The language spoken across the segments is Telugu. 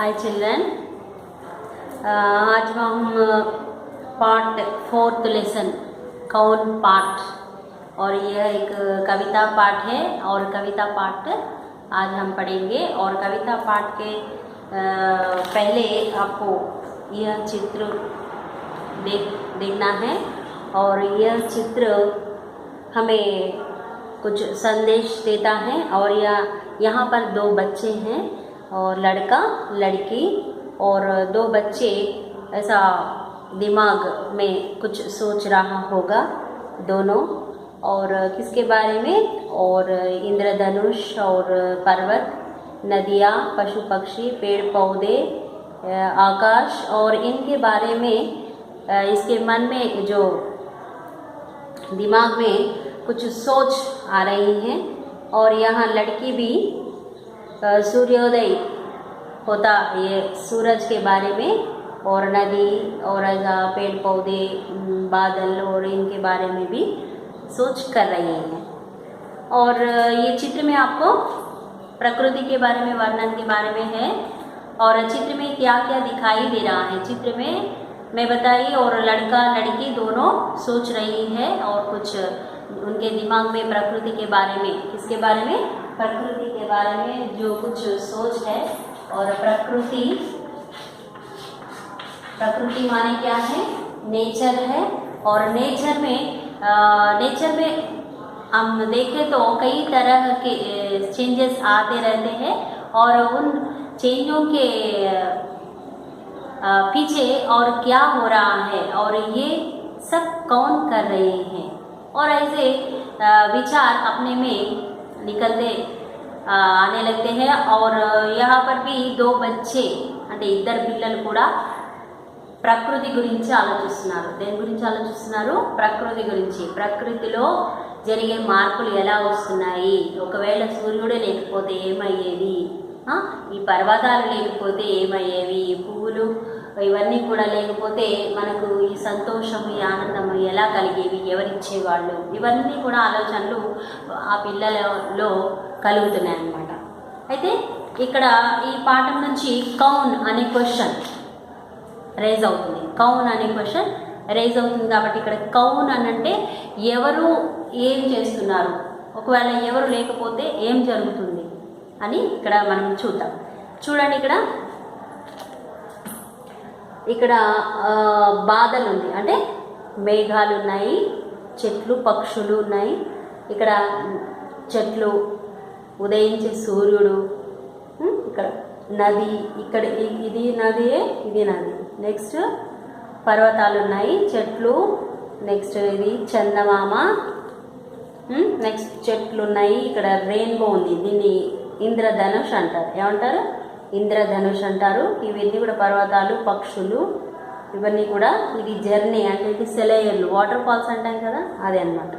हाय चिल्ड्रन, आज हम पार्ट 4th लेसन कौन पाठ और यह एक कविता पाठ है और कविता पाठ आज हम पढ़ेंगे। और कविता पाठ के पहले आपको यह चित्र देखना है और यह चित्र हमें कुछ संदेश देता है। और यहाँ पर दो बच्चे हैं और लड़का लड़की और दो बच्चे ऐसा दिमाग में कुछ सोच रहा होगा दोनों, और किसके बारे में, और इंद्रधनुष और पर्वत, नदियाँ, पशु पक्षी, पेड़ पौधे, आकाश और इनके बारे में इसके मन में जो दिमाग में कुछ सोच आ रही है। और यहाँ लड़की भी सूर्योदय होता ये सूरज के बारे में और नदी और पेड़ पौधे, बादल और इनके बारे में भी सोच कर रही है। और ये चित्र में आपको प्रकृति के बारे में, वर्णन के बारे में है और चित्र में क्या क्या दिखाई दे रहा है चित्र में मैं बताइए। और लड़का लड़की दोनों सोच रही है और कुछ उनके दिमाग में प्रकृति के बारे में, किसके बारे में, प्रकृति के बारे में जो कुछ सोच है। और प्रकृति माने क्या है, नेचर है। और नेचर में हम देखें तो कई तरह के चेंजेस आते रहते हैं और उन चेंजों के पीछे और क्या हो रहा है और ये सब कौन कर रहे हैं। और ऐसे विचार अपने में निकलते आने लगते हैं। और यहाँ पर भी दो बच्चे అంటే ఇద్దరు పిల్లలు కూడా ప్రకృతి గురించి ఆలోచిస్తున్నారు. దేని గురించి ఆలోచిస్తున్నారు? ప్రకృతి గురించి. ప్రకృతిలో జరిగే మార్పులు ఎలా వస్తున్నాయి, ఒకవేళ సూర్యుడే లేకపోతే ఏమయ్యేది, ఈ పర్వతాలు లేకపోతే ఏమయ్యేవి, ఈ పువ్వులు ఇవన్నీ కూడా లేకపోతే మనకు ఈ సంతోషం, ఈ ఆనందం ఎలా కలిగేవి, ఎవరిచ్చేవాళ్ళు, ఇవన్నీ కూడా ఆలోచనలు ఆ పిల్లలలో కలుగుతున్నాయి అన్నమాట. అయితే ఇక్కడ ఈ పాఠం నుంచి కౌన్ అనే క్వశ్చన్ రేజ్ అవుతుంది. కౌన్ అనే క్వశ్చన్ రేజ్ అవుతుంది కాబట్టి ఇక్కడ కౌన్ అనంటే ఎవరు ఏం చేస్తున్నారు, ఒకవేళ ఎవరు లేకపోతే ఏం జరుగుతుంది అని ఇక్కడ మనం చూద్దాం. చూడండి, ఇక్కడ బాదలు ఉంది అంటే మేఘాలు ఉన్నాయి, చెట్లు పక్షులు ఉన్నాయి. ఇక్కడ చెట్లు, ఉదయించే సూర్యుడు, ఇక్కడ నది, ఇక్కడ ఇది నదియే, ఇది నది. నెక్స్ట్ పర్వతాలు ఉన్నాయి, చెట్లు, నెక్స్ట్ ఇది చందమామ, నెక్స్ట్ చెట్లు ఉన్నాయి. ఇక్కడ రెయిన్బో ఉంది, దీన్ని ఇంద్రధనుష్ అంటారు. ఏమంటారు? ఇంద్రధనుష్ అంటారు. ఇవన్నీ కూడా పర్వతాలు, పక్షులు, ఇవన్నీ కూడా ఇది జర్నీ అంటే ఇది సెలయేర్లు, వాటర్ ఫాల్స్ అంటాం కదా, అదే అన్నమాట.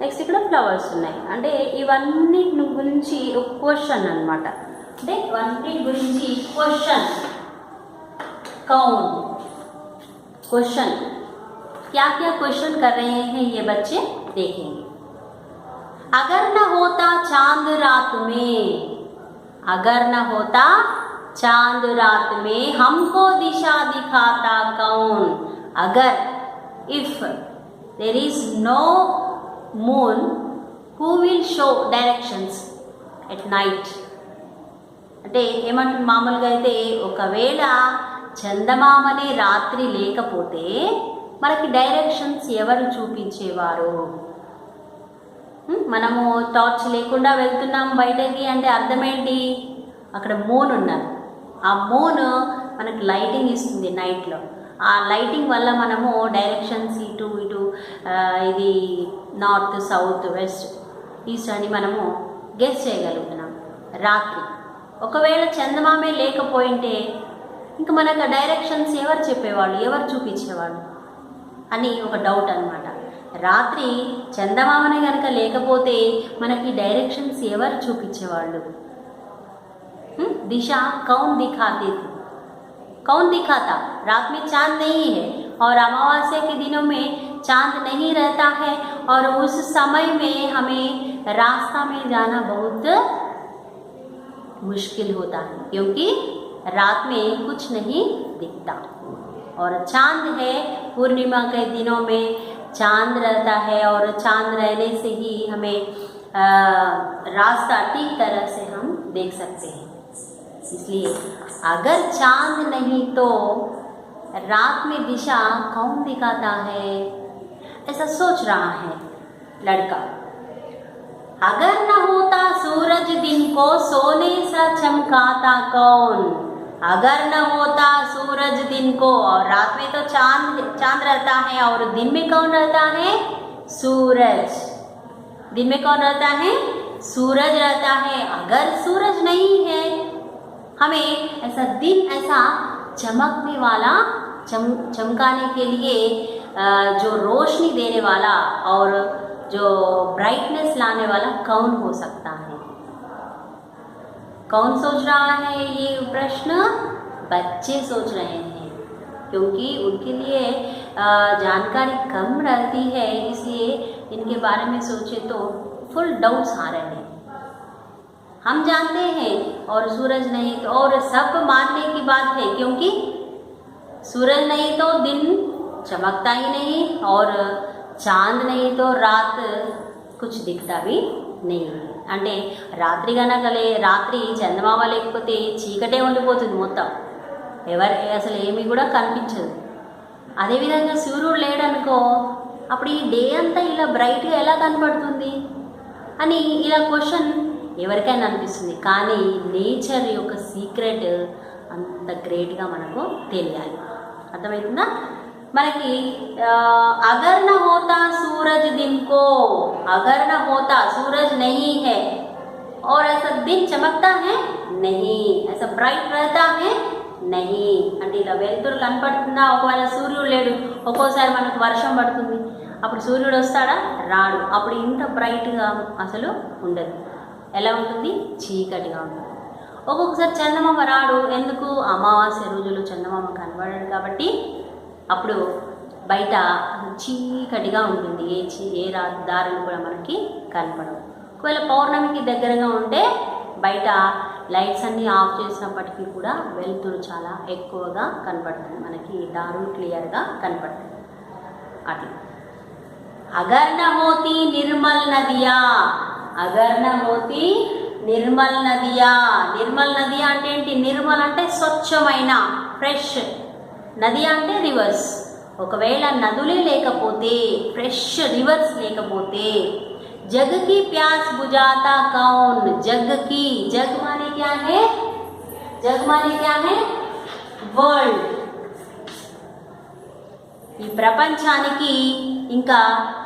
నెక్స్ట్ ఇక్కడ ఫ్లవర్స్ ఉన్నాయి. అంటే ఇవన్నీ గురించి ఒక క్వశ్చన్ అన్నమాట. అంటే ఇవన్నీ గురించి క్వశ్చన్ कौन क्वेश्चन क्या क्या क्वेश्चन कर रहे हैं ये बच्चे देखेंगे. अगर न होता चांद रात में, अगर न होता चांद रात में हमको दिशा दिखाता कौन. अगर if there is no moon, who will show directions at night. అంటే ఏమంటుంది, మామూలుగా అయితే ఒకవేళ చందమామనే రాత్రి లేకపోతే మనకి డైరెక్షన్స్ ఎవరు చూపించేవారు. మనము టార్చ్ లేకుండా వెళ్తున్నాం బయటకి అంటే అర్థమేంటి, అక్కడ మూన్ ఉన్నారు. ఆ మూన్ మనకి లైటింగ్ ఇస్తుంది నైట్లో. ఆ లైటింగ్ వల్ల మనము డైరెక్షన్స్ ఇటు ఇది నార్త్, సౌత్, వెస్ట్, ఈస్ట్ అని మనము గెస్ చేయగలుగుతున్నాం రాత్రి. ఒకవేళ చందమామే లేకపోయింటే ఇంకా మనకు డైరెక్షన్స్ ఎవరు చెప్పేవాళ్ళు, ఎవరు చూపించేవాళ్ళు అని ఒక డౌట్ అన్నమాట. రాత్రి చందమామనే కనుక లేకపోతే మనకి డైరెక్షన్స్ ఎవరు చూపించేవాళ్ళు. दिशा कौन दिखाते थे, कौन दिखाता. रात में चांद नहीं है और अमावस्या के दिनों में चांद नहीं रहता है और उस समय में हमें रास्ता में जाना बहुत मुश्किल होता है क्योंकि रात में कुछ नहीं दिखता। और चांद है, पूर्णिमा के दिनों में चांद रहता है और चांद रहने से ही हमें रास्ता ठीक तरह से हम देख सकते हैं। इसलिए अगर चांद नहीं तो रात में दिशा कौन दिखाता है, ऐसा सोच रहा है लड़का। अगर न होता सूरज दिन को सोने सा चमकाता कौन, अगर न होता सूरज दिन को, और रात में तो चांद रहता है और दिन में कौन रहता है, सूरज। दिन में कौन रहता है, सूरज रहता है। अगर सूरज नहीं है, हमें ऐसा दिन ऐसा चमकने वाला, चमकाने के लिए जो रोशनी देने वाला और जो ब्राइटनेस लाने वाला कौन हो सकता है। कौन सोच रहा है ये प्रश्न, बच्चे सोच रहे हैं, क्योंकि उनके लिए जानकारी कम रहती है, इसलिए इनके बारे में सोचे तो फुल डाउट्स आ रहे हैं। हम जानते हैं और सूरज नहीं तो, और सब मानने की बात है, क्योंकि सूरज नहीं तो दिन चमकता ही नहीं और चांद नहीं तो रात कुछ दिखता भी नहीं। అంటే రాత్రి కనుకలే రాత్రి చందమామ లేకపోతే చీకటే ఉండిపోతుంది మొత్తం, అసలు ఏమీ కూడా కనిపించదు. అదేవిధంగా సూర్యుడు లేడనుకో, అప్పుడు ఈ డే అంతా ఇలా బ్రైట్గా ఎలా కనపడుతుంది అని ఇలా క్వశ్చన్ ఎవరికైనా అనిపిస్తుంది. కానీ నేచర్ యొక్క సీక్రెట్ అంత గ్రేట్గా మనకు తెలియాలి. అర్థమవుతుందా మనకి? अगर न होता सूरज दिन को, अगर न होता सूरज नहीं है और ऐसा दिन चमकता है नहीं, ऐसा ब्राइट रहता है नहीं. అంటే ఇలా వెలుతురు కనపడుతుందా, ఒకవేళ సూర్యుడు లేడు, ఒక్కోసారి మనకు వర్షం పడుతుంది, అప్పుడు సూర్యుడు వస్తాడా, రాడు. అప్పుడు ఇంత బ్రైట్గా అసలు ఉండదు. ఎలా ఉంటుంది, చీకటిగా ఉంటుంది. ఒక్కొక్కసారి చందమామ రాడు, ఎందుకు, అమావాస్య రోజులు చందమామ కనబడడు కాబట్టి అప్పుడు బయట చీకటిగా ఉంటుంది, ఏ దారులు కూడా మనకి కనపడవు. ఒకవేళ పౌర్ణమికి దగ్గరగా ఉంటే బయట లైట్స్ అన్నీ ఆఫ్ చేసినప్పటికీ కూడా వెలుతురు చాలా ఎక్కువగా కనపడుతుంది, మనకి దారులు క్లియర్గా కనపడుతుంది. అట్లా అగర్ న హోతి నిర్మల్ నదియా, అగర్ న హోతి నిర్మల్ నదియా. నిర్మల్ నదియా అంటే ఏంటి? నిర్మల్ అంటే స్వచ్ఛమైన, ఫ్రెష్. నది అంటే రివర్స్. ఒకవేళ నదులే లేకపోతే, ఫ్రెష్ రివర్స్ లేకపోతే, जग की प्यास बुझाता कौन, जग की, जग माने क्या है, जग माने क्या है, वर्ल्ड. ఈ ప్రపంచానికి ఇంకా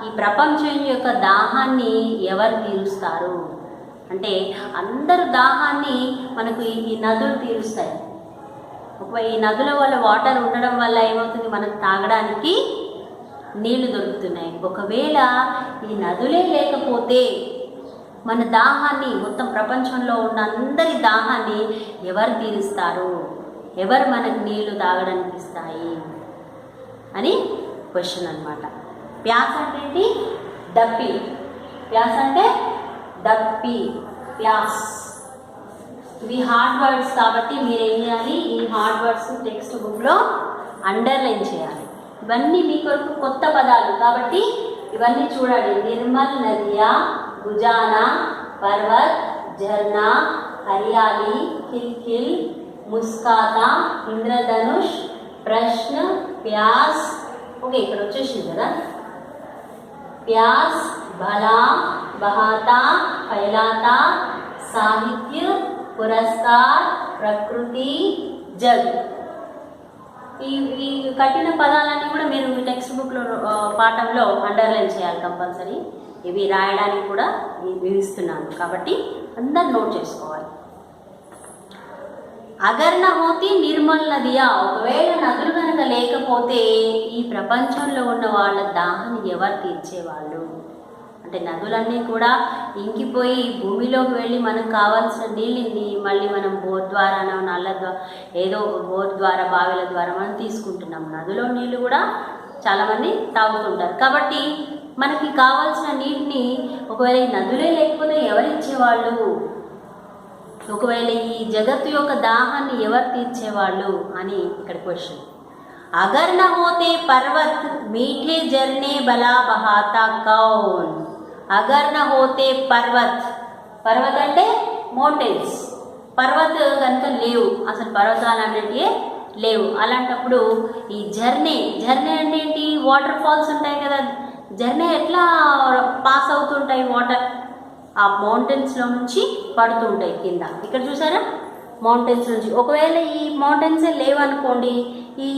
ఈ ప్రపంచం యొక్క దాహాన్ని ఎవరు తీరుస్తారు అంటే, అందరు దాహాన్ని మనకు ఈ నదులు తీరుస్తాయి. ఒకవేళ ఈ నదుల వల్ల వాటర్ ఉండడం వల్ల ఏమవుతుంది, మనకు తాగడానికి నీళ్లు దొరుకుతున్నాయి. ఒకవేళ ఈ నదులే లేకపోతే మన దాహాన్ని, మొత్తం ప్రపంచంలో ఉన్న అందరి దాహాన్ని ఎవరు తీరుస్తారు, ఎవరు మనకు నీళ్లు తాగడానికి ఇస్తాయి అని క్వశ్చన్ అన్నమాట. ప్యాస్ అంటే ఏంటి, దప్పి. ప్యాస్ అంటే దప్పి, ప్యాస్. ఇవి హార్డ్ వర్డ్స్ కాబట్టి మీరు ఏం చేయాలి, ఈ హార్డ్ వర్డ్స్ టెక్స్ట్ బుక్లో అండర్లైన్ చేయాలి. ఇవన్నీ మీ కొరకు కొత్త పదాలు కాబట్టి ఇవన్నీ చూడండి. నిర్మల్ నదియా, గుజానా, పర్వత్, झरना, हरियाली, खिलखिल, मुस्काता, इंद्रधनुष, प्रश्न, प्यास. ओके ఇక్కడ వచ్చేసింది కదా. प्यास, भला, बहाता, फैलाता, साहित्य, पुरस्कार, प्रकृति, जग. ఈ కఠిన పదాలన్నీ కూడా మీరు మీ టెక్స్ట్ బుక్లో పాఠంలో అండర్లైన్ చేయాలి కంపల్సరీ. ఇవి రాయడానికి కూడా ఇవి ఇస్తున్నాను కాబట్టి అందరు నోట్ చేసుకోవాలి. అగర్ న హోతి నిర్మల్ నదియా, ఒకవేళ నదులు కనుక లేకపోతే ఈ ప్రపంచంలో ఉన్న వాళ్ళ దాహాన్ని ఎవరు తీర్చేవాళ్ళు అంటే, నదులన్నీ కూడా ఇంకిపోయి భూమిలోకి వెళ్ళి మనకు కావాల్సిన నీళ్ళని మళ్ళీ మనం బోర్ ద్వారానో నల్ల ద్వారా ఏదో బోర్ ద్వారా బావిల ద్వారా మనం తీసుకుంటున్నాం. నదిలో నీళ్ళు కూడా చాలామంది తాగుతుంటారు. కాబట్టి మనకి కావాల్సిన నీటిని ఒకవేళ నదులే లేకపోతే ఎవరు ఇచ్చేవాళ్ళు ఒకవేళ ఈ జగత్తు యొక్క దాహాన్ని ఎవరు తీర్చేవాళ్ళు అని ఇక్కడ క్వశ్చన్. అగర్ న హోతే పర్వత్ మీఠే జర్నే బలా బహాతా కౌన్. అగర్ న హోతే పర్వత్, పర్వత్ అంటే మౌంటైన్స్, పర్వత్ కనుక లేవు, అసలు పర్వతాలు అనేటివి లేవు. అలాంటప్పుడు ఈ జర్నీ అంటే ఏంటి? వాటర్ ఫాల్స్ ఉంటాయి కదా, జర్నీ ఎట్లా పాస్ అవుతుంటాయి వాటర్? ఆ మౌంటైన్స్లో నుంచి పడుతూ ఉంటాయి కింద. ఇక్కడ చూసారా, మౌంటైన్స్ నుంచి. ఒకవేళ ఈ మౌంటైన్సే లేవనుకోండి, ఈ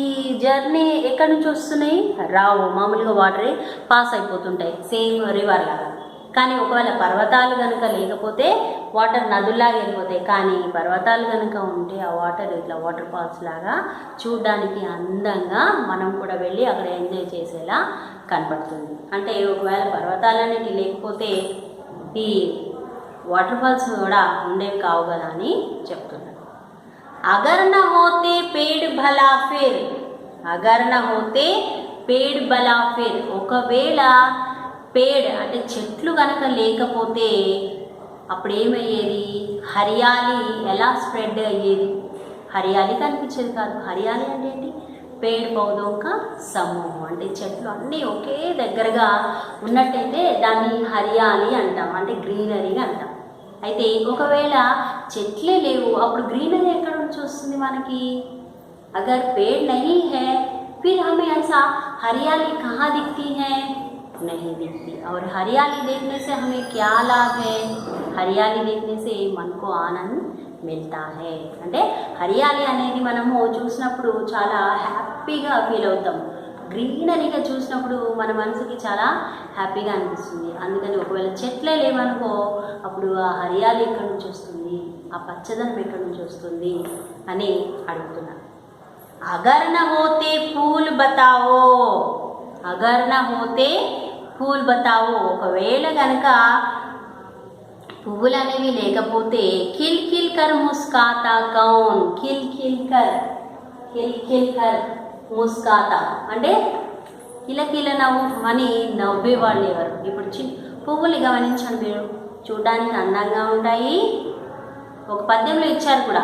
జర్నీ ఎక్కడి నుంచి వస్తున్నాయి? రావు, మామూలుగా వాటరే పాస్ అయిపోతుంటాయి, సేమ్ రివర్ లాగా. కానీ ఒకవేళ పర్వతాలు కనుక లేకపోతే వాటర్ నదుల్లాగా వెళ్ళిపోతాయి. కానీ పర్వతాలు కనుక ఉంటే ఆ వాటర్ ఇట్లా వాటర్ ఫాల్స్ లాగా చూడడానికి అందంగా మనం కూడా వెళ్ళి అక్కడ ఎంజాయ్ చేసేలా కనపడుతుంది. అంటే ఒకవేళ పర్వతాలు అనేవి లేకపోతే ఈ వాటర్ ఫాల్స్ కూడా ఉండేవి కావు కదా అని చెప్తున్నాను. అగర్ న హోతే పేడ్ భలా ఫిర్, అగర్ న హోతే పేడ్ భలా ఫిర్. ఒకవేళ పేడ్ అంటే చెట్లు కనుక లేకపోతే అప్పుడు ఏమయ్యేది? హరియాలి ఎలా స్ప్రెడ్ అయ్యేది? హరియాలి కనిపించేది కాదు. హరియాలి అంటే ఏంటి? పేడ్ పౌధోं का సమూహం, అంటే చెట్లు అన్నీ ఒకే దగ్గరగా ఉన్నట్టయితే దాన్ని హరియాలి అంటాం, అంటే గ్రీనరీ అంటాం. అయితే ఒకవేళ చెట్లే లేవు, అప్పుడు గ్రీనరీ ఎక్కడ నుంచి వస్తుంది మనకి? అగర్ पेड़ नहीं है फिर हमें ऐसा हरियाली कहाँ दिखती है? नहीं दिखती. और हरियाली देखने से हमें क्या लाभ है? हरियाली देखने से मन को आनंद మిల్తా హే. అంటే హరియాలి అనేది మనము చూసినప్పుడు చాలా హ్యాపీగా ఫీల్ అవుతాం. గ్రీనరీగా చూసినప్పుడు మన మనసుకి చాలా హ్యాపీగా అనిపిస్తుంది. అందుకని ఒకవేళ చెట్లే లేవనుకో అప్పుడు ఆ హరియాలి ఎక్కడి నుంచి వస్తుంది, ఆ పచ్చదనం ఎక్కడి నుంచి వస్తుంది అని అడుగుతున్నాను. అగర్ న హోతే ఫూల్ బతావో, అగర్ న హోతే ఫూల్ బతావో. ఒకవేళ కనుక పువ్వులు అనేవి లేకపోతే కిల్ కిల్ కర్ ముస్కాతా కౌన్. కిల్ కిల్ కర్ ముస్కాతా అంటే కిలకిల నవ్వు అని నవ్వేవాళ్ళు ఎవరు? ఇప్పుడు పువ్వులు గమనించండి మీరు, చూడడానికి అందంగా ఉంటాయి. ఒక పద్యంలో ఇచ్చారు కూడా,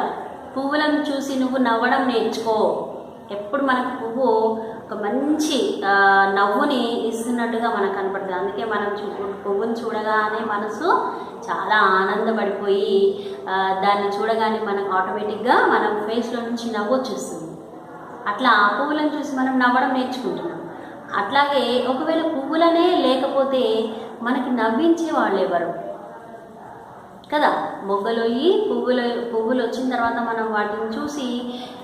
పువ్వులను చూసి నువ్వు నవ్వడం నేర్చుకో. ఎప్పుడు మనకు పువ్వు ఒక మంచి నవ్వుని ఇస్తున్నట్టుగా మనకు కనపడుతుంది. అందుకే మనం పువ్వుని చూడగానే మనసు చాలా ఆనందపడిపోయి దాన్ని చూడగానే మనకు ఆటోమేటిక్గా మన ఫేస్లో నుంచి నవ్వు వచ్చేస్తుంది. అట్లా పువ్వులను చూసి మనం నవ్వడం నేర్చుకుంటున్నాం. అట్లాగే ఒకవేళ పువ్వులనే లేకపోతే మనకి నవ్వించే వాళ్ళు ఎవరు కదా? మొగ్గలు ఈ పువ్వులు వచ్చిన తర్వాత మనం వాటిని చూసి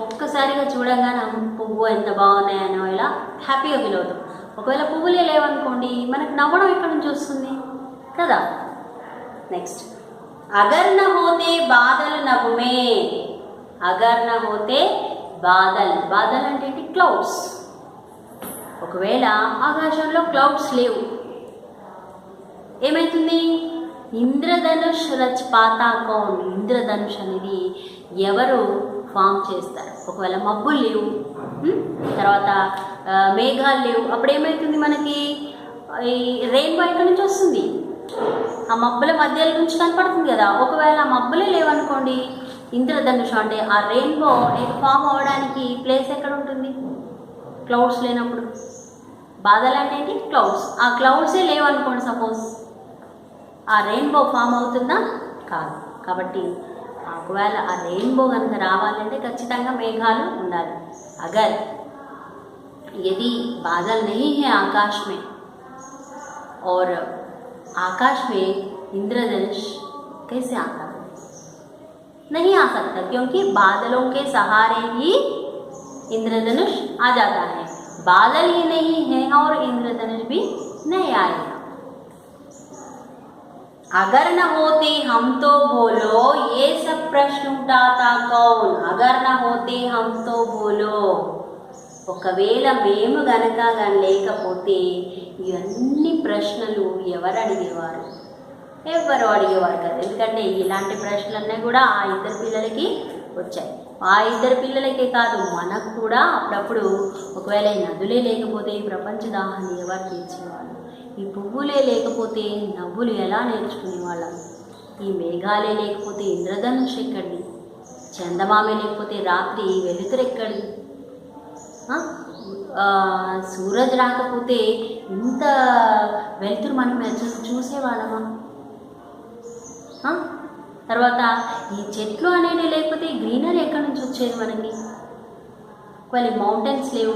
ఒక్కసారిగా చూడగానే పువ్వు ఎంత బాగున్నాయనో ఇలా హ్యాపీగా ఫీల్ అవుతాం. ఒకవేళ పువ్వులే లేవనుకోండి మనకు నవ్వడం ఎక్కడి నుంచి వస్తుంది కదా? నెక్స్ట్, అగర్ న హోతే బాదల్ నగుమే. అగర్ న హోతే బాదల్, బాదల్ అంటే ఏంటి? క్లౌడ్స్. ఒకవేళ ఆకాశంలో క్లౌడ్స్ లేవు ఏమవుతుంది? ఇంద్రధనుష్ రచ్ పాతా కౌన్. ఇంద్రధనుష్ అనేది ఎవరు ఫామ్ చేస్తారు? ఒకవేళ మబ్బులు లేవు, తర్వాత మేఘాలు లేవు, అప్పుడు ఏమవుతుంది? మనకి ఈ రెయిన్బో ఎక్కడి నుంచి వస్తుంది? ఆ మబ్బుల మధ్యలో నుంచి కనపడుతుంది కదా. ఒకవేళ ఆ మబ్బులే లేవనుకోండి, ఇంద్రధనుష్ అంటే ఆ రెయిన్బో ఫామ్ అవ్వడానికి ప్లేస్ ఎక్కడ ఉంటుంది? క్లౌడ్స్ లేనప్పుడు. బాధలు అంటే ఏంటి? క్లౌడ్స్. ఆ క్లౌడ్సే లేవనుకోండి సపోజ్, ఆ రెయిన్బో ఫామ్ అవుతుందా? కాదు. కాబట్టి ఒకవేళ ఆ రెయిన్బో కనుక రావాలంటే ఖచ్చితంగా మేఘాలు ఉండాలి. అగర్ यदि बादल नहीं है आकाश में और आकाश में इंद्रधनुष कैसे आता है? नहीं आ सकता, क्योंकि बादलों के सहारे ही इंद्रधनुष आ जाता है. बादल ही नहीं है और इंद्रधनुष भी नहीं आएगा. अगर न होते हम तो बोलो, ये सब प्रश्न उठाता कौन? अगर न होते हम तो बोलो. ఒకవేళ మేము గనక లేకపోతే ఇవన్నీ ప్రశ్నలు ఎవరు అడిగేవారు? ఎవరు అడిగేవారు కదా. ఎందుకంటే ఇలాంటి ప్రశ్నలన్నీ కూడా ఆ ఇద్దరు పిల్లలకి వచ్చాయి. ఆ ఇద్దరు పిల్లలకే కాదు, మనకు కూడా అప్పుడప్పుడు ఒకవేళ ఈ నదులే లేకపోతే ఈ ప్రపంచ దాహాన్ని ఎవరు తీర్చేవాళ్ళు? ఈ పువ్వులే లేకపోతే నవ్వులు ఎలా నేర్చుకునేవాళ్ళం? ఈ మేఘాలే లేకపోతే ఇంద్రధనుష్ ఎక్కడిది, చందమామే లేకపోతే రాత్రి వెలుతురు ఎక్కడిది, సూరజ్ రాకపోతే ఇంత వెలుతురు మనం చూసేవాళ్ళమా? తర్వాత ఈ చెట్లు అనేవి లేకపోతే గ్రీనరీ ఎక్కడి నుంచి వచ్చేది మనకి? ఒకవేళ మౌంటైన్స్ లేవు,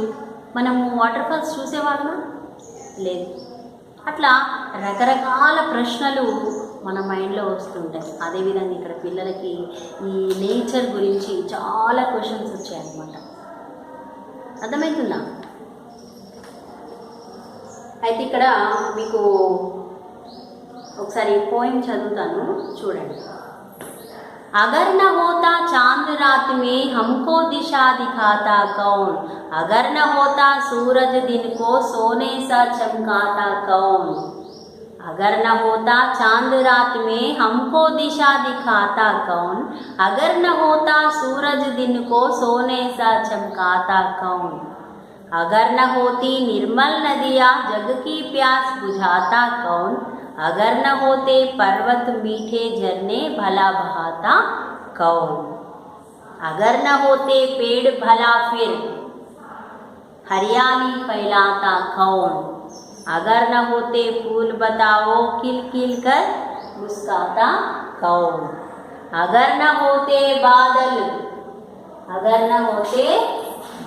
మనము వాటర్ ఫాల్స్ చూసేవాళ్ళమా? లేదు. అట్లా రకరకాల ప్రశ్నలు మన మైండ్లో వస్తుంటాయి. అదేవిధంగా ఇక్కడ పిల్లలకి ఈ నేచర్ గురించి చాలా క్వశ్చన్స్ వచ్చాయన్నమాట. అర్థమవుతుందా? అయితే ఇక్కడ మీకు ఒకసారి పోయిం చదువుతాను, చూడండి. अगर न होता चांद रात में हमको दिशा दिखाता कौन, अगर न होता सूरज दिन को सोने सा चमकाता कौन, अगर न होता चांद रात में हमको दिशा दिखाता कौन, अगर न होता सूरज दिन को सोने सा चमकाता कौन, अगर न होती निर्मल नदियाँ जग की प्यास बुझाता कौन, अगर न होते पर्वत मीठे झरने भला बहाता कौन, अगर न होते पेड़ भला फिर हरियाली फैलाता कौन, अगर न होते फूल बताओ खिल खिल कर मुस्काता कौन, अगर न होते बादल, अगर न होते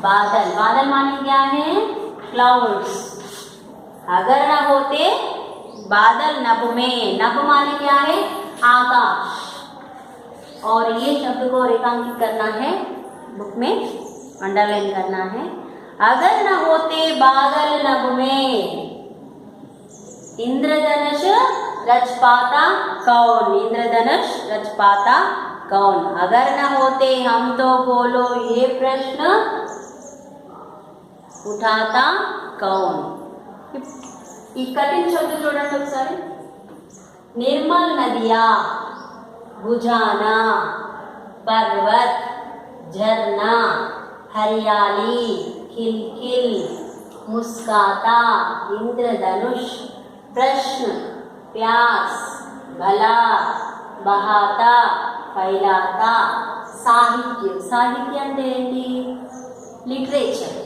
बादल, बादल माने क्या है? क्लाउड्स, अगर न होते बादल नभ में, नभ माने क्या है? आकाश। और ये शब्द को रेखांकित करना है, बुक में अंडरलाइन करना है। अगर न होते बादल नभ में इंद्रधनुष रच पाता कौन, इंद्रधनुष रच पाता कौन, अगर न होते हम तो बोलो ये प्रश्न उठाता कौन। ఈ కఠిన శబ్ద చూడండి ఒకసారి. నిర్మల్ నదియా, భుజానా, పర్వత్, झरना, हरियाली, खिलखिल, मुस्काता, इंद्रधनुष, प्रश्न, प्यास, भला, बहाता, फैलाता, సాహిత్య. సాహిత్యం అంటే ఏంటి? లిటరేచర్.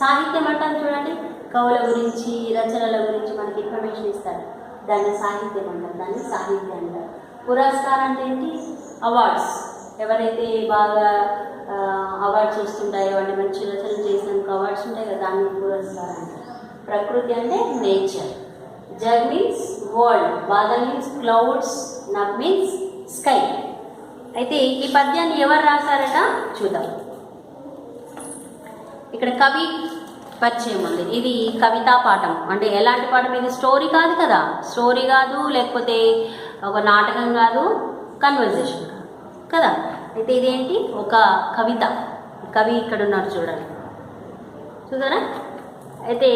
సాహిత్యం అంటారు చూడండి, కవుల గురించి రచనల గురించి మనకి ఇన్ఫర్మేషన్ ఇస్తారు, దాన్ని సాహిత్యం అంటారు, దాన్ని సాహిత్యం అంటారు. పురస్కారం అంటే ఏంటి? అవార్డ్స్. ఎవరైతే బాగా అవార్డ్స్ వస్తుంటాయో అంటే మంచి రచనలు చేసినందుకు అవార్డ్స్ ఉంటాయి కదా, దాన్ని పురస్కారం అంటారు. ప్రకృతి అంటే నేచర్. జగ్ మీన్స్ వరల్డ్, బాదల్ మీన్స్ క్లౌడ్స్, నబ్ మీన్స్ స్కై. అయితే ఈ పద్యాన్ని ఎవరు రాశారట చూద్దాం. ఇక్కడ కవి పరిచయం ఉంది. ఇది కవితా పాఠం. అంటే ఎలాంటి పాఠం? ఇది స్టోరీ కాదు కదా, స్టోరీ కాదు, లేకపోతే ఒక నాటకం కాదు, కన్వర్జేషన్ కాదు కదా. అయితే ఇదేంటి? ఒక కవిత. కవి ఇక్కడ ఉన్నారు చూడండి, చూసారా? అయితే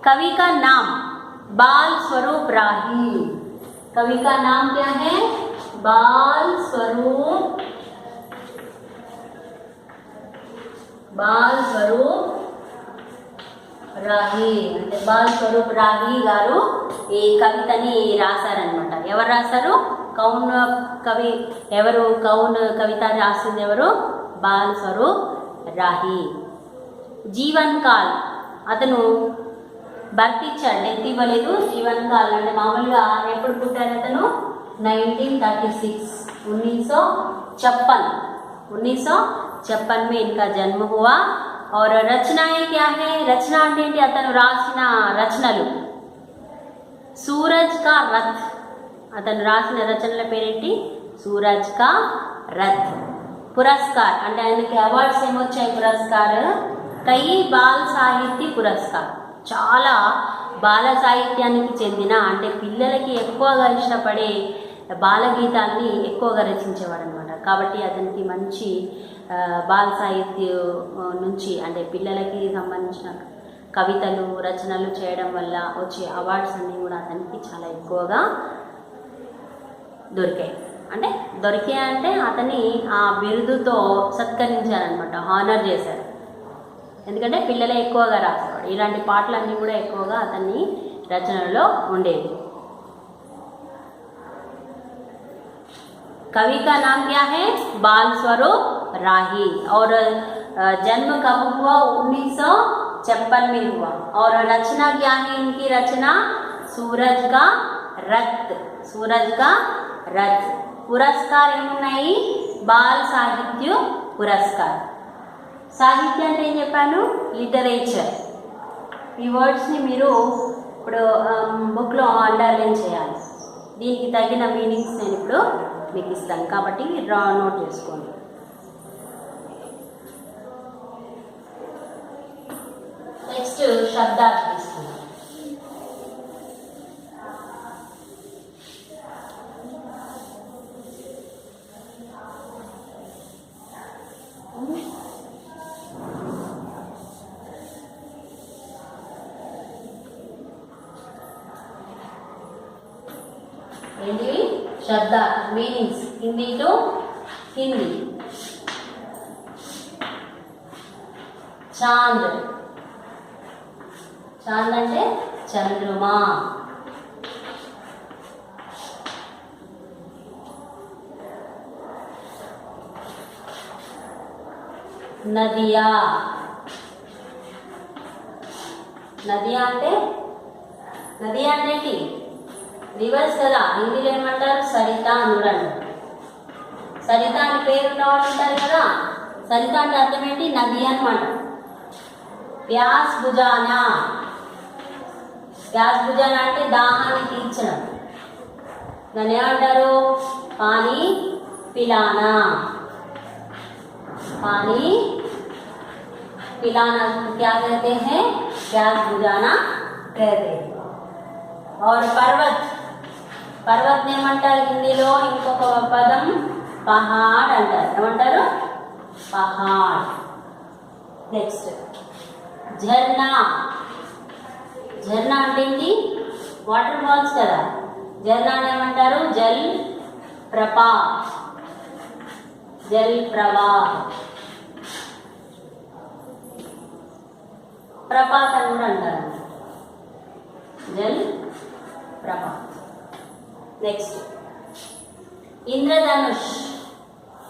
కవి కా నామ్ బాల్ స్వరూప్ రాహి. కవి కా నామ్ క్యా హై? బాల్ స్వరూప్, బాల్ స్వరూప్ రాహి. అంటే బాల్ స్వరూప్ రాహి గారు ఈ కవితని రాశారనమాట. ఎవరు రాశారు? కౌన్ కవి. ఎవరు? కౌన్ కవిత రాసింది ఎవరు? బాల్ స్వరూప్ రాహి. జీవన్ కాల్, అతను బర్త్ ఇచ్చాడు, డెత్ ఇవ్వలేదు. జీవన్ కాల్ అంటే మామూలుగా ఎప్పుడు పుట్టారు అతను? 1936, 1956 में इनका जन्म हुआ. और रचनाएं क्या है? रचना అంటే ఏంటి? అతను రాసిన రచనలు. సూరజ్ కా రథ్, అతను రాసిన రచనల పేరేంటి? సూరజ్ కా రథ్. పురస్కార్ అంటే ఆయనకి అవార్డ్స్ ఏమొచ్చాయి? పురస్కార్. కై బాల్ సాహిత్య పురస్కార్, చాలా బాల సాహిత్యానికి చెందిన, అంటే పిల్లలకి ఎక్కువగా ఇష్టపడే బాలగీతాన్ని ఎక్కువగా రచించేవాడు అనమాట. కాబట్టి అతనికి మంచి బాల సాహిత్యం నుంచి, అంటే పిల్లలకి సంబంధించిన కవితలు రచనలు చేయడం వల్ల వచ్చే అవార్డ్స్ అన్నీ కూడా అతనికి చాలా ఎక్కువగా దొరికాయి. అంటే అతన్ని ఆ బిరుదుతో సత్కరించారనమాట, హానర్ చేశారు. ఎందుకంటే పిల్లలే ఎక్కువగా రాసేవాడు. ఇలాంటి పాటలన్నీ కూడా ఎక్కువగా అతన్ని రచనలో ఉండేవి. कवि का नाम क्या है? बाल स्वरूप राही। और जन्म कब हुआ? 1956 में हुआ। और रचना क्या है इनकी रचना? सूरज का रथ। सूरज का रथ। పురస్కారం ఏమున్నాయి? బాల్ సాహిత్య పురస్కార్. సాహిత్యం అంటే ఏం చెప్పాను? లిటరేచర్. ఈ వర్డ్స్ని మీరు ఇప్పుడు బుక్లో అండర్లైన్ చేయాలి. దీనికి తగిన మీనింగ్స్ నేను ఇప్పుడు మీకు ఇస్తాను కాబట్టి నోట్ చేసుకోండి. నెక్స్ట్ శబ్దాలు తీసుకుందాం. ఏంటి శబ్ద మీనింగ్స్ హిందీ టు హిందీ. చాంద్. చాంద్ అంటే చంద్రుమా. నదియా. నదియా అంటే ఏంటి? రివర్స్ కదా. హిందీలో ఏమంటారు? సరిత అని కూడా అంటారు. సరిత అని పేరు ఉన్నవాళ్ళు ఉంటారు కదా. సరిత అంటే అర్థం ఏంటి? నది అనమాట. ప్యాస్ భుజానా. ప్యాస్ భుజానా అంటే దాహాన్ని తీర్చడం. దాన్ని ఏమంటారు? పానీ పిలానా. पानी पिलाना क्या कहते हैं? प्यास बुझाना कहते हैं. और पर्वत. पर्वत ఏమంటారు హిందీలో? ఇంకొక పదం పహాడ్ అంటారు. ఏమంటారు? పహాడ్. నెక్స్ట్ ఝర్నా. ఝర్నా అంటే ఏంటి? వాటర్ ఫాల్స్ కదా. ఝర్నా ఏమంటారు? జల్ ప్రపా. జల్ ప్రవాహ. ప్రపాత్ అని కూడా అంటారు. జల్ ప్రపాత్. నెక్స్ట్ ఇంద్రధనుష్.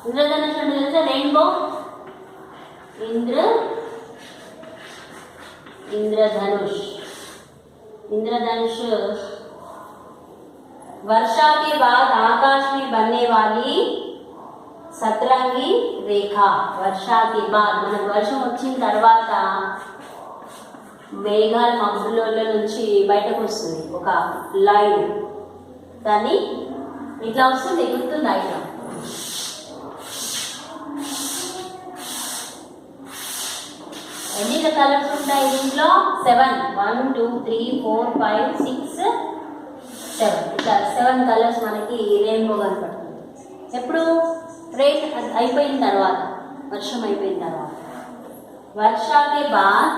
ఇంద్రధనుష్ అంటే తెలుసా? రెయిన్బో. इंद्रधनुष. इंद्रधनुष वर्षा के बाद आकाश में बनने वाली सतरंगी रेखा. वर्षा के बाद మన వర్షం వచ్చిన తర్వాత మేఘాల మబ్బుల నుంచి బయటకు వస్తుంది ఒక లైన్. దాన్ని ఇట్లా వస్తుంది. గుర్తుందా? ఇట్లా ఎన్ని కలర్స్ ఉంటాయి దీంట్లో? 7. 1 2 3 4 5 6 7. ఇట్లా 7 కలర్స్ మనకి రెయిన్బో కనపడుతుంది. ఎప్పుడు? రెయిన్ అయిపోయిన తర్వాత, వర్షం అయిపోయిన తర్వాత. వర్షా కే బాద్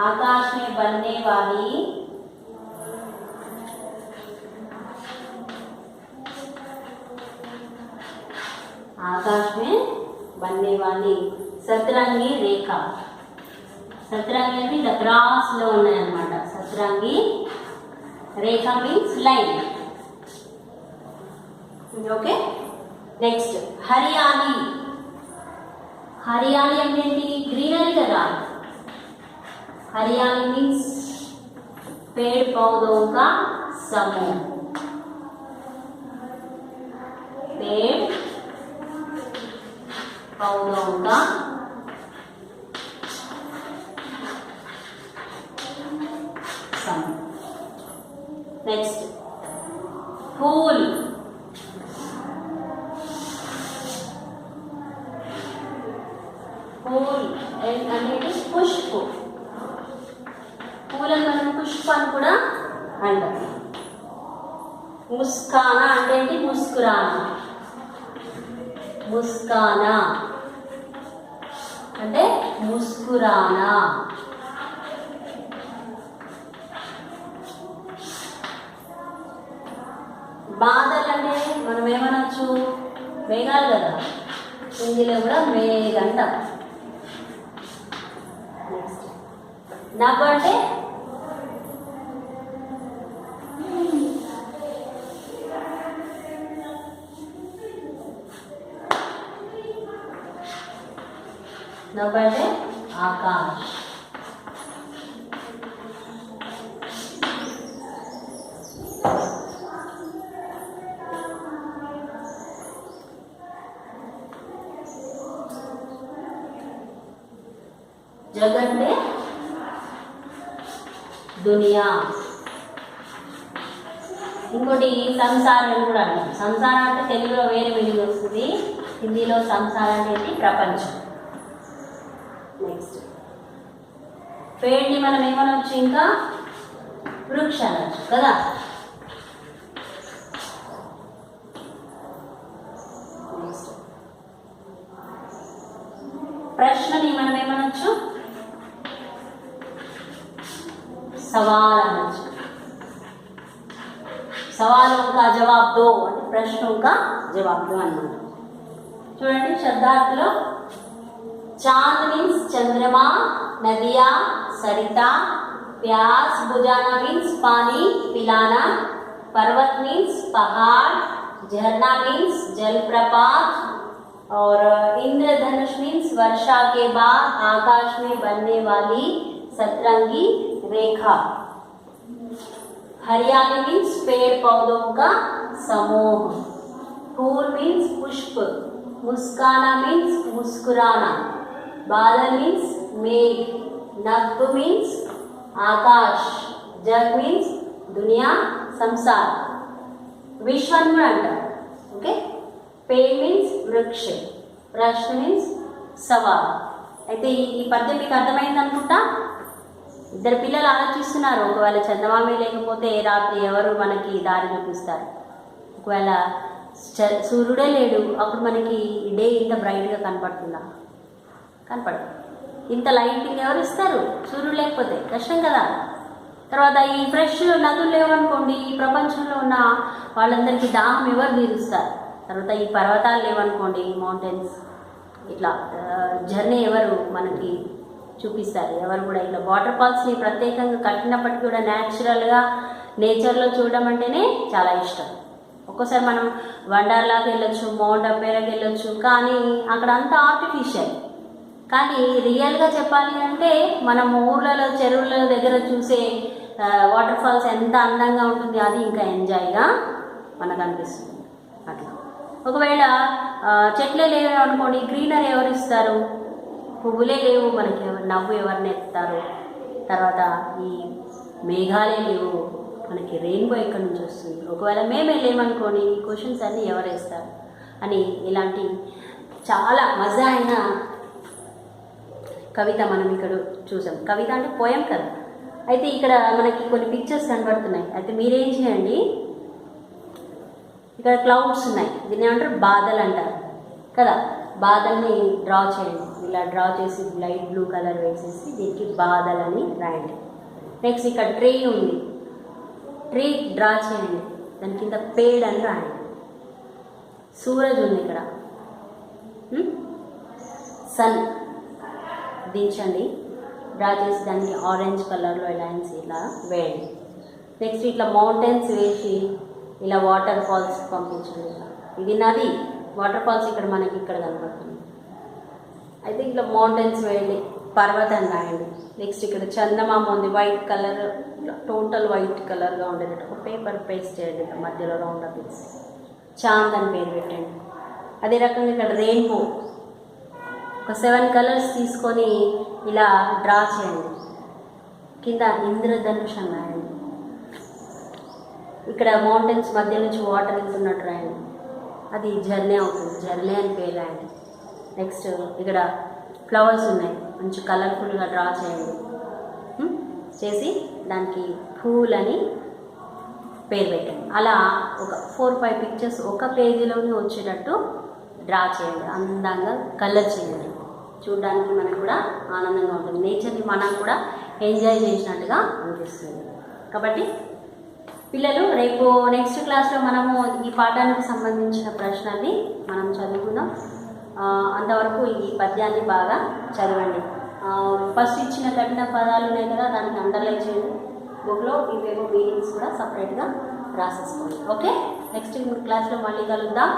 आकाश में बनने वाली సతరంగి రేఖ. సతరంగి అంటే ఇట్లా క్రాస్లో ఉన్నాయన్నమాట. సతరంగి రేఖ మీన్స్ లైన్. ఓకే. నెక్స్ట్ హరియాలి. హరియాలి అంటే ఏంటి? గ్రీనరీ కదా. हरियाली मीन्स पेड़ पौधों का समूह. पेड़ पौधों का समूह. नेक्स्ट फूल. फूल అనేది పుష్పం. పూలను మనం పుష్పాన్ని కూడా అంటాం. ముస్కానా అంటే ఏంటి? ముస్కురానా. ముస్కానా అంటే ముస్కురానా. బాదల్ అంటే మనం ఏమనొచ్చు? మేఘాలు కదా. హిందీలో కూడా మేఘ అంటాం. నెక్స్ట్ నభ అంటే నభ అంటే ఆకాశ్. జగ్ అంటే దునియా. ఇంకోటి సంసారం అని కూడా అంటాం. సంసారం అంటే తెలుగులో వేరే మీనింగ్ వస్తుంది, హిందీలో సంసారం అనేది ప్రపంచం. నెక్స్ట్ పేరుని మనం ఏమనొచ్చు, ఇంకా వృక్ష అనొచ్చు కదా. నెక్స్ట్ ప్రశ్నని మనం ఏమనొచ్చు, సవాల్ అనొచ్చు. సవాलों का जवाब दो అంటే ప్రశ్నों का जवाब दो అన్నమాట. చూడండి శబ్దార్థంలో चांद मीन्स चंद्रमा, नदिया सरिता, प्यास बुझाना मीन्स पानी पिलाना, पर्वत मीन्स पहाड़, झरना मीन्स जलप्रपात और इंद्रधनुष मीन्स वर्षा के बाद आकाश में बनने वाली सतरंगी रेखा, हरियाली मीन्स पेड़ पौधों का समूह, फूल मीन्स पुष्प, मुस्काना मीन्स मुस्कुराना, बादल मीन्स मेघ, नभ मीन्स आकाश, जग मीन्स दुनिया संसार, विश्व కూడా అంటారు. ఓకే, పేడ్ మీన్స్ వృక్ష, ప్రశ్న మీన్స్ సవాల్. అయితే ఈ పద్యం మీకు అర్థమైంది అనుకుంటా. ఇద్దరు పిల్లలు ఆలోచిస్తున్నారు, ఒకవేళ చందమామే లేకపోతే రాత్రి ఎవరు మనకి దారి చూపిస్తారు, ఒకవేళ సూర్యుడే లేడు అప్పుడు మనకి డే ఇంత బ్రైట్గా కనపడుతుందా? కనపడదు. ఇంత లైటింగ్ ఎవరు ఇస్తారు? సూర్యుడు లేకపోతే కష్టం కదా. తర్వాత ఈ ఫ్రెష్ నదులు లేవనుకోండి, ఈ ప్రపంచంలో ఉన్న వాళ్ళందరికీ దాహం ఎవరు తీరుస్తారు? తర్వాత ఈ పర్వతాలు లేవనుకోండి, మౌంటైన్స్, ఇట్లా జర్నీ ఎవరు మనకి చూపిస్తారు? ఎవరు కూడా. ఇట్లా వాటర్ ఫాల్స్ని ప్రత్యేకంగా కట్టినప్పటికీ కూడా న్యాచురల్గా నేచర్లో చూడడం అంటేనే చాలా ఇష్టం. ఒక్కోసారి మనం వండర్లాకి వెళ్ళొచ్చు, మౌంట్ అంపేరాకి వెళ్ళొచ్చు, కానీ అక్కడ అంతా ఆర్టిఫిషియల్. కానీ రియల్గా చెప్పాలి అంటే మనం ఊర్లలో చెరువుల దగ్గర చూసే వాటర్ ఫాల్స్ ఎంత అందంగా ఉంటుంది, అది ఇంకా ఎంజాయ్గా మనకు అనిపిస్తుంది. అట్లా ఒకవేళ చెట్లే లేవు అనుకోండి, గ్రీనరీ ఎవరు ఇస్తారు? పువ్వులే లేవు మనకి, నవ్వు ఎవరిని ఎత్తారు? తర్వాత ఈ మేఘాలే లేవు మనకి, రెయిన్బో ఎక్కడి నుంచి వస్తుంది? ఒకవేళ మేమే లేమనుకోండి, ఈ క్వశ్చన్స్ అన్నీ ఎవరు వేస్తారు అని ఇలాంటి చాలా మజా అయిన కవిత మనం ఇక్కడ చూసాం. కవిత అంటే పోయం కదా. అయితే ఇక్కడ మనకి కొన్ని పిక్చర్స్ కనబడుతున్నాయి. అయితే మీరేం చేయండి, ఇక్కడ క్లౌడ్స్ ఉన్నాయి, దీన్ని ఏమంటారు? బాదల్ అంటారు కదా. బాదల్ని డ్రా చేయండి. ఇలా డ్రా చేసి లైట్ బ్లూ కలర్ వేసేసి దీనికి బాదల్ అని రాయండి. నెక్స్ట్ ఇక్కడ ట్రీ ఉంది, ట్రీ డ్రా చేయండి, దాని కింద పేడ్ అని రాయండి. సూరజ్ ఉంది ఇక్కడ, సన్ దించండి, డ్రా చేసి దానికి ఆరెంజ్ కలర్లో లైన్స్ ఇలా వేయండి. నెక్స్ట్ ఇట్లా మౌంటైన్స్ వేసి ఇలా వాటర్ ఫాల్స్ పంపించండి. ఇది నది, వాటర్ ఫాల్స్ ఇక్కడ మనకి ఇక్కడ కనబడుతుంది. అయితే ఇట్లా మౌంటైన్స్ వేయండి, పర్వతాన్ని రాయండి. నెక్స్ట్ ఇక్కడ చందమామ ఉంది, వైట్ కలర్, టోటల్ వైట్ కలర్గా ఉండేటట్టు ఒక పేపర్ పేస్ట్ చేయండి, మధ్యలో రౌండ్ అప్ వేసి చాంద్ అని పేరు పెట్టండి. అదే రకంగా ఇక్కడ రెయిన్బో ఒక 7 కలర్స్ తీసుకొని ఇలా డ్రా చేయండి. కింద ఇంద్రధనుష్ అని రాయండి. ఇక్కడ మౌంటైన్స్ మధ్య నుంచి వాటర్ వెళ్తున్నట్టు రాయండి, అది జర్నీ అవుతుంది, జర్నీ అని పేరు రాయండి. నెక్స్ట్ ఇక్కడ ఫ్లవర్స్ ఉన్నాయి, మంచి కలర్ఫుల్గా డ్రా చేయండి. చేసి దానికి పూల్ అని పేరు పెట్టండి. అలా ఒక 4-5 పిక్చర్స్ ఒక పేజీలోనే వచ్చేటట్టు డ్రా చేయండి, అందంగా కలర్ చేయండి. చూడడానికి మనకు కూడా ఆనందంగా ఉంటుంది, నేచర్ని మనం కూడా ఎంజాయ్ చేసినట్టుగా అనిపిస్తుంది. కాబట్టి పిల్లలు రేపు నెక్స్ట్ క్లాస్లో మనము ఈ పాఠానికి సంబంధించిన ప్రశ్నల్ని మనం చదువుకుందాం. అంతవరకు ఈ పద్యాన్ని బాగా చదవండి. ఫస్ట్ ఇచ్చిన కఠిన పదాలు ఉన్నాయి కదా, దానికి అండర్లైన్ చేయండి బుక్లో. ఇవేమో మీనింగ్స్ కూడా సపరేట్గా రాసేసుకోండి. ఓకే, నెక్స్ట్ క్లాస్లో మళ్ళీ కలుద్దాం.